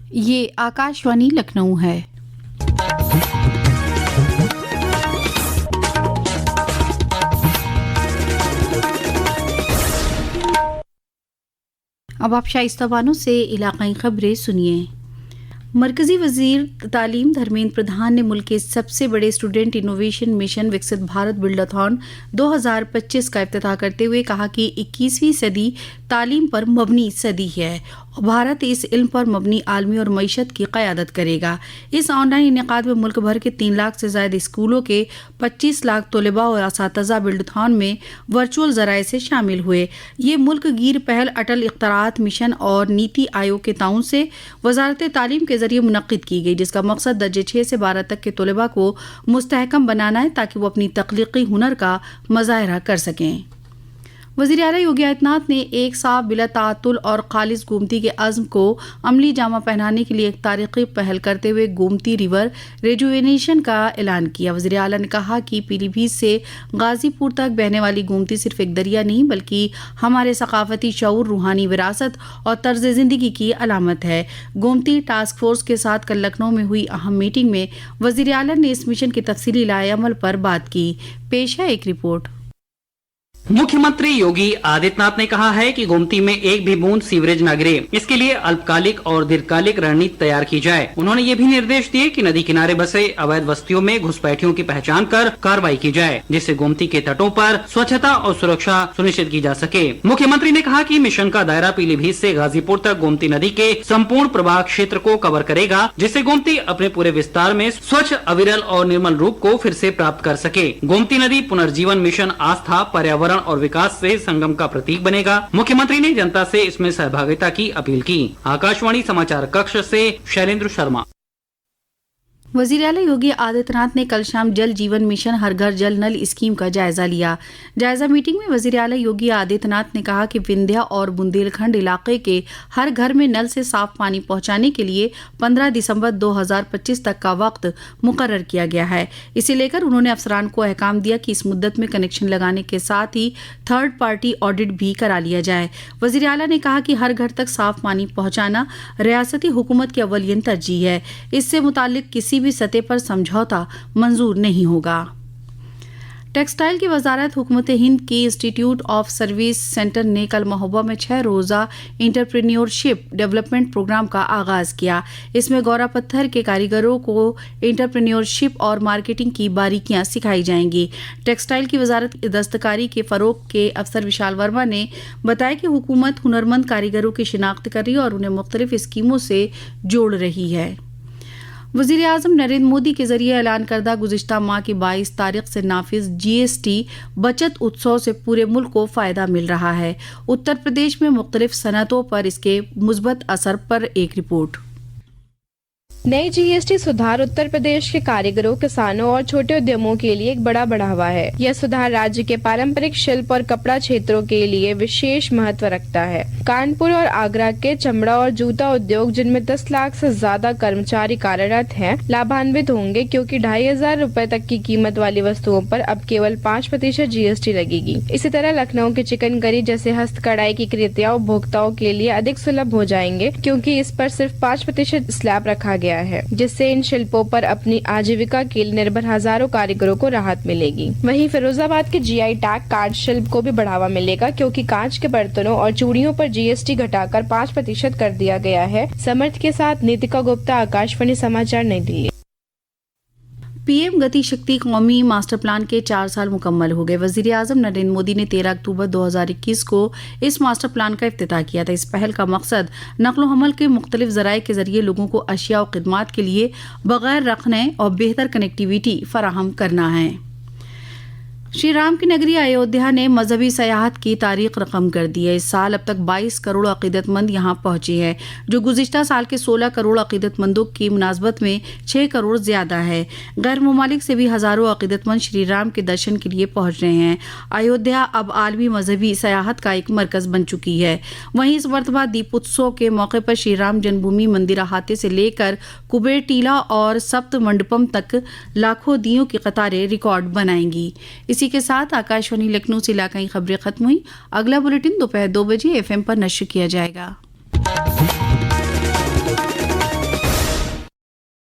ये आकाशवाणी लखनऊ है। अब आप शाइस्ता बानो से इलाकाई खबरें सुनिए। मरकजी वजीर तालीम धर्मेंद्र प्रधान ने मुल्क के सबसे बड़े स्टूडेंट इनोवेशन मिशन विकसित भारत बिल्डाथॉन 2025 का इफ्तिताह करते हुए कहा कि 21वीं सदी तालीम पर मबनी सदी है और भारत इस इल्म पर मबनी आलमी और मईशत की क़यादत करेगा। इस ऑनलाइन इनेकाद में मुल्क भर के 3 लाख से ज़ायद स्कूलों के 25 लाख तलबा और असातिज़ा बिल्डाथॉन में वर्चुअल ज़राए से शामिल हुए। ये मुल्क गिर पहल अटल इख्तरात मिशन और नीति आयोग के ताउन से वजारत तालीम के जरिए मुनक्किद की गई, जिसका मकसद दर्जे 6 से 12 तक के तलबा को मुस्तहकम बनाना है ताकि वो अपनी तख्लीकी हुनर का मुजाहरा कर सकें। वज़ीर आला योगी आदित्यनाथ ने एक साफ बिला ताअत्तुल और खालिस गोमती के अज़्म को अमली जामा पहनाने के लिए एक तारीख़ी पहल करते हुए गोमती रिवर रेजुवेनेशन का ऐलान किया। वज़ीर आला ने कहा कि पीलीभीत से गाज़ीपुर तक बहने वाली गोमती सिर्फ एक दरिया नहीं बल्कि हमारे सकाफती शऊर, रूहानी विरासत और तर्ज ज़िंदगी की अलामत है। गोमती टास्क फोर्स के साथ कल लखनऊ में हुई अहम मीटिंग में वज़ीर आला ने इस मिशन के तफसीली लाए अमल पर बात की। पेश है एक रिपोर्ट। मुख्यमंत्री योगी आदित्यनाथ ने कहा है कि गोमती में एक भी बूंद सीवरेज न गिरे, इसके लिए अल्पकालिक और दीर्घकालिक रणनीति तैयार की जाए। उन्होंने ये भी निर्देश दिए कि नदी किनारे बसे अवैध बस्तियों में घुसपैठियों की पहचान कर कार्रवाई की जाए, जिससे गोमती के तटों पर स्वच्छता और सुरक्षा सुनिश्चित की जा सके। मुख्यमंत्री ने कहा कि मिशन का दायरा पीलीभीत से गाजीपुर तक गोमती नदी के संपूर्ण प्रवाह क्षेत्र को कवर करेगा, जिससे गोमती अपने पूरे विस्तार में स्वच्छ, अविरल और निर्मल रूप को फिर से प्राप्त कर सके। गोमती नदी पुनर्जीवन मिशन आस्था, पर्यावरण और विकास से संगम का प्रतीक बनेगा। मुख्यमंत्री ने जनता से इसमें सहभागिता की अपील की। आकाशवाणी समाचार कक्ष से शैलेंद्र शर्मा। वज़ीर आला योगी आदित्यनाथ ने कल शाम जल जीवन मिशन हर घर जल नल स्कीम का जायजा लिया। जायजा मीटिंग में वज़ीर आला योगी आदित्यनाथ ने कहा कि विंध्या और बुंदेलखंड इलाके के हर घर में नल से साफ पानी पहुंचाने के लिए 15 दिसंबर 2025 तक का वक्त मुकर्रर किया गया है। इसे लेकर उन्होंने अफसरान को अहकाम दिया कि इस मुद्दत में कनेक्शन लगाने के साथ ही थर्ड पार्टी ऑडिट भी करा लिया जाए। वज़ीर आला ने कहा कि हर घर तक साफ पानी पहुँचाना रियासती हुकूमत की अव्वलियन तरजीह है। इससे मुताल्लिक किसी भी सतह पर समझौता मंजूर नहीं होगा। टेक्सटाइल की वजारत हुकूमत हिंद की इंस्टीट्यूट ऑफ सर्विस सेंटर ने कल महोबा में 6 रोज़ा इंटरप्रेन्योरशिप डेवलपमेंट प्रोग्राम का आगाज किया। इसमें गौरा पत्थर के कारीगरों को इंटरप्रेन्योरशिप और मार्केटिंग की बारीकियां सिखाई जाएंगी। टेक्सटाइल की वजारत दस्तकारी के फरोग के अफसर विशाल वर्मा ने बताया कि हुकूमत हुनरमंद कारीगरों की शिनाख्त कर रही है और उन्हें मुख्तलिफ स्कीमों से जोड़ रही है। वज़ीर आज़म नरेंद्र मोदी के जरिए ऐलान करदा गुज़िश्ता माह की 22 तारीख से नाफिज GST बचत उत्सव से पूरे मुल्क को फ़ायदा मिल रहा है। उत्तर प्रदेश में मुख्तलिफ सनतों पर इसके मुस्बत असर पर एक रिपोर्ट। नई GST सुधार उत्तर प्रदेश के कारीगरों, किसानों और छोटे उद्यमों के लिए एक बड़ा बढ़ावा है। यह सुधार राज्य के पारंपरिक शिल्प और कपड़ा क्षेत्रों के लिए विशेष महत्व रखता है। कानपुर और आगरा के चमड़ा और जूता उद्योग, जिनमें 10 लाख से ज्यादा कर्मचारी कार्यरत हैं, लाभान्वित होंगे क्योंकि 2,500 रुपए तक की कीमत वाली वस्तुओं पर अब केवल 5% GST लगेगी। इसी तरह लखनऊ के चिकनकारी जैसे हस्तकढ़ाई की कृतियां उपभोक्ताओं के लिए अधिक सुलभ हो जाएंगे क्योंकि इस पर सिर्फ 5% स्लैब रखा गया है, जिससे इन शिल्पों पर अपनी आजीविका के लिए निर्भर हजारों कारीगरों को राहत मिलेगी। वहीं फिरोजाबाद के GI टैग कांच शिल्प को भी बढ़ावा मिलेगा क्योंकि कांच के बर्तनों और चूड़ियों पर GST घटाकर 5% कर दिया गया है। समर्थ के साथ नीतिका गुप्ता, आकाशवाणी समाचार, नई दिल्ली। PM गति शक्ति कौमी मास्टर प्लान के 4 साल मुकम्मल हो गए। वज़ीर आज़म नरेंद्र मोदी ने 13 अक्टूबर 2021 को इस मास्टर प्लान का इफ्तिताह किया था। इस पहल का मकसद नकलो हमल के मुख्तलिफ ज़राए के जरिए लोगों को अशिया और खिदमात के लिए बगैर रखने और बेहतर कनेक्टिविटी फराहम करना है। श्री राम की नगरी अयोध्या ने मजहबी सयाहत की तारीख रकम कर दी है। इस साल अब तक 22 करोड़ अकीदतमंद यहाँ पहुंचे हैं, जो गुज़िश्ता साल के 16 करोड़ अकीदतमंदों की मुनासबत में 6 करोड़ ज्यादा है। गैर ममालिक से भी हजारों अकीदतमंद श्री राम के दर्शन के लिए पहुंच रहे हैं। अयोध्या अब आलमी मजहबी सयाहत का एक मरकज बन चुकी है। वहीं इस मरतबा दीपोत्सव के मौके पर श्री राम जन्मभूमि मंदिर अहाते से लेकर कुबेर टीला और सप्त मंडपम तक लाखों दियों की कतारें रिकॉर्ड बनाएंगी। इसी के साथ आकाशवाणी लखनऊ से इलाकाई खबरें खत्म हुई। अगला बुलेटिन दोपहर 2 बजे FM पर नश्र किया जाएगा।